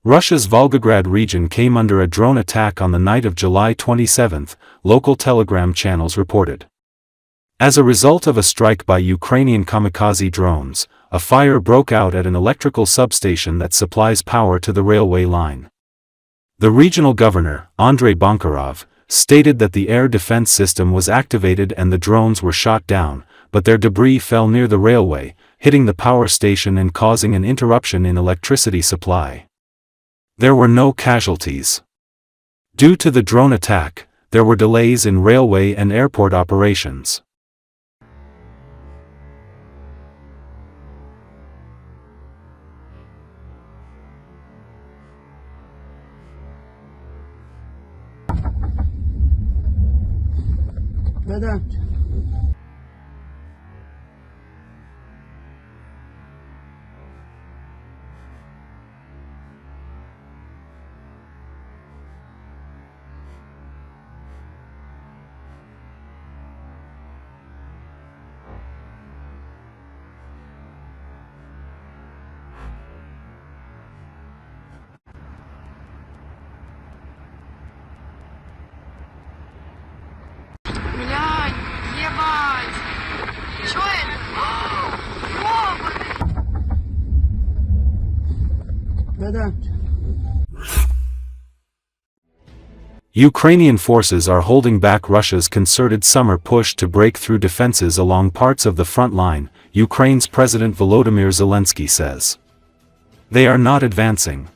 Russia's Volgograd region came under a drone attack on the night of July 27, local Telegram channels reported. As a result of a strike by Ukrainian kamikaze drones, a fire broke out at an electrical substation that supplies power to the railway line. The regional governor, Andrei Bankarov, stated that the air defense system was activated and the drones were shot down, but their debris fell near the railway, hitting the power station and causing an interruption in electricity supply. There were no casualties. Due to the drone attack, there were delays in railway and airport operations. Ukrainian forces are holding back Russia's concerted summer push to break through defenses along parts of the front line, Ukraine's President Volodymyr Zelensky says. They are not advancing.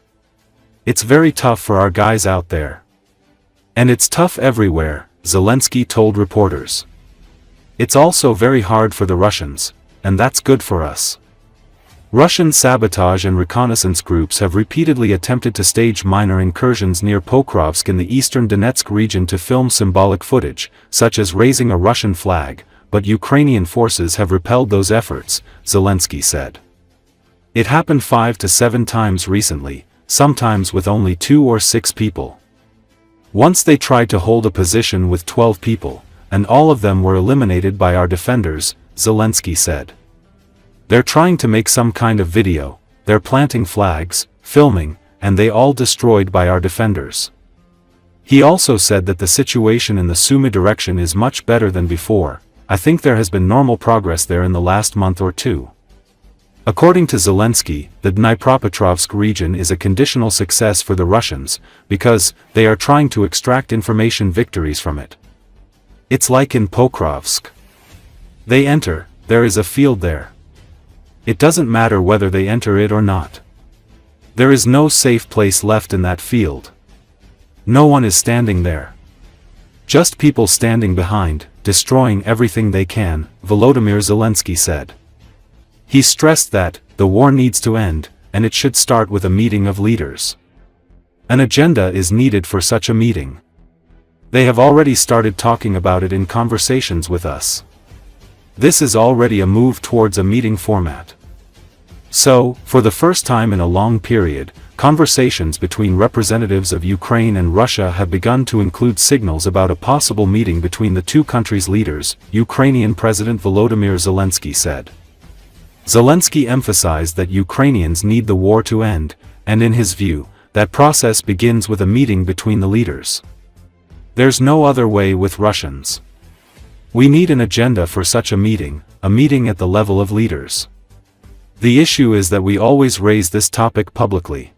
It's very tough for our guys out there. And it's tough everywhere, Zelensky told reporters. It's also very hard for the Russians, and that's good for us. Russian sabotage and reconnaissance groups have repeatedly attempted to stage minor incursions near Pokrovsk in the eastern Donetsk region to film symbolic footage, such as raising a Russian flag, but Ukrainian forces have repelled those efforts, Zelensky said. It happened 5 to 7 times recently, sometimes with only 2 or 6 people. Once they tried to hold a position with 12 people, and all of them were eliminated by our defenders, Zelensky said. They're trying to make some kind of video, they're planting flags, filming, and they all destroyed by our defenders. He also said that the situation in the Sumy direction is much better than before. I think there has been normal progress there in the last month or two. According to Zelensky, the Dnipropetrovsk region is a conditional success for the Russians, because they are trying to extract information victories from it. It's like in Pokrovsk. They enter, there is a field there. It doesn't matter whether they enter it or not. There is no safe place left in that field. No one is standing there. Just people standing behind, destroying everything they can, Volodymyr Zelensky said. He stressed that, the war needs to end, and it should start with a meeting of leaders. An agenda is needed for such a meeting. They have already started talking about it in conversations with us. This is already a move towards a meeting format. So, for the first time in a long period, conversations between representatives of Ukraine and Russia have begun to include signals about a possible meeting between the two countries' leaders, Ukrainian President Volodymyr Zelensky said. Zelensky emphasized that Ukrainians need the war to end, and in his view, that process begins with a meeting between the leaders. There's no other way with Russians. We need an agenda for such a meeting at the level of leaders. The issue is that we always raise this topic publicly.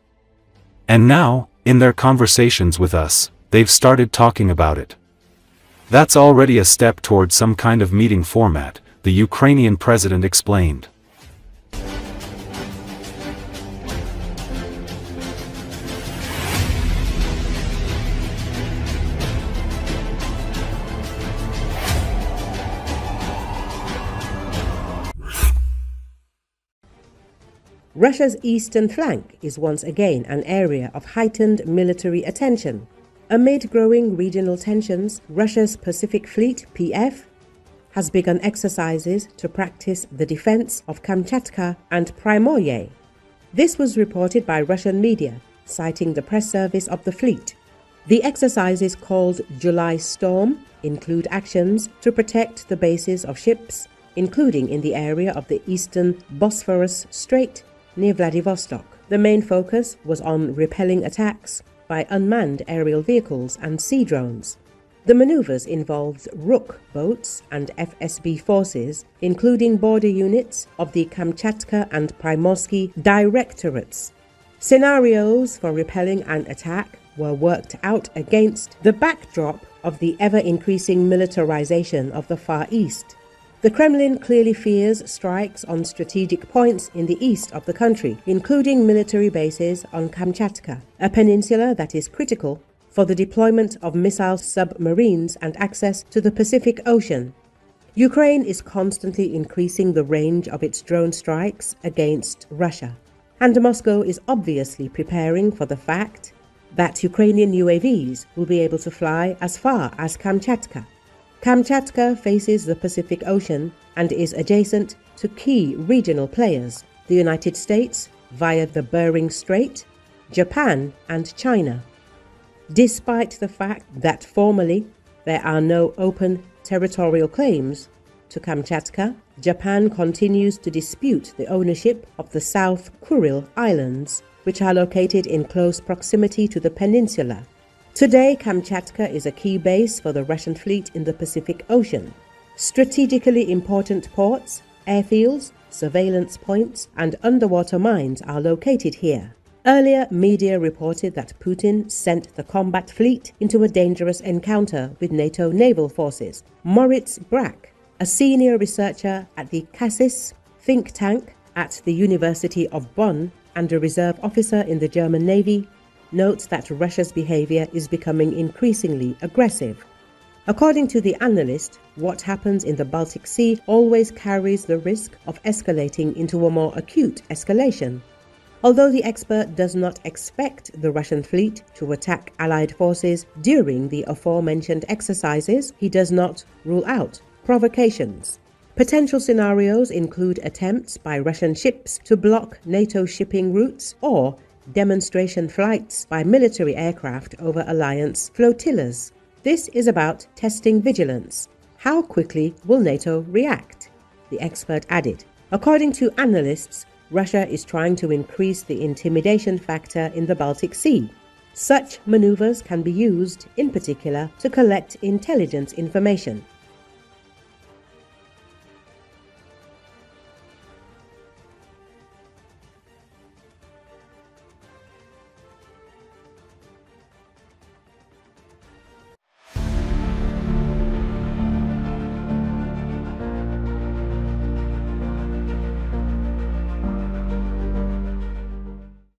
And now, in their conversations with us, they've started talking about it. That's already a step towards some kind of meeting format, the Ukrainian president explained. Russia's eastern flank is once again an area of heightened military attention. Amid growing regional tensions, Russia's Pacific Fleet, PF, has begun exercises to practice the defense of Kamchatka and Primorye. This was reported by Russian media, citing the press service of the fleet. The exercises, called July Storm, include actions to protect the bases of ships, including in the area of the eastern Bosphorus Strait near Vladivostok. The main focus was on repelling attacks by unmanned aerial vehicles and sea drones. The maneuvers involved Rook boats and FSB forces, including border units of the Kamchatka and Primorsky directorates. Scenarios for repelling an attack were worked out against the backdrop of the ever-increasing militarization of the Far East. The Kremlin clearly fears strikes on strategic points in the east of the country, including military bases on Kamchatka, a peninsula that is critical for the deployment of missile submarines and access to the Pacific Ocean. Ukraine is constantly increasing the range of its drone strikes against Russia, and Moscow is obviously preparing for the fact that Ukrainian UAVs will be able to fly as far as Kamchatka. Kamchatka faces the Pacific Ocean and is adjacent to key regional players, the United States via the Bering Strait, Japan and China. Despite the fact that formally there are no open territorial claims to Kamchatka, Japan continues to dispute the ownership of the South Kuril Islands, which are located in close proximity to the peninsula. Today, Kamchatka is a key base for the Russian fleet in the Pacific Ocean. Strategically important ports, airfields, surveillance points, and underwater mines are located here. Earlier, media reported that Putin sent the combat fleet into a dangerous encounter with NATO naval forces. Moritz Brack, a senior researcher at the Cassis think tank at the University of Bonn and a reserve officer in the German Navy, notes that Russia's behavior is becoming increasingly aggressive. According to the analyst, what happens in the Baltic Sea always carries the risk of escalating into a more acute escalation. Although the expert does not expect the Russian fleet to attack Allied forces during the aforementioned exercises, he does not rule out provocations. Potential scenarios include attempts by Russian ships to block NATO shipping routes or demonstration flights by military aircraft over alliance flotillas. This is about testing vigilance. How quickly will NATO react? The expert added. According to analysts, Russia is trying to increase the intimidation factor in the Baltic Sea. Such maneuvers can be used, in particular, to collect intelligence information.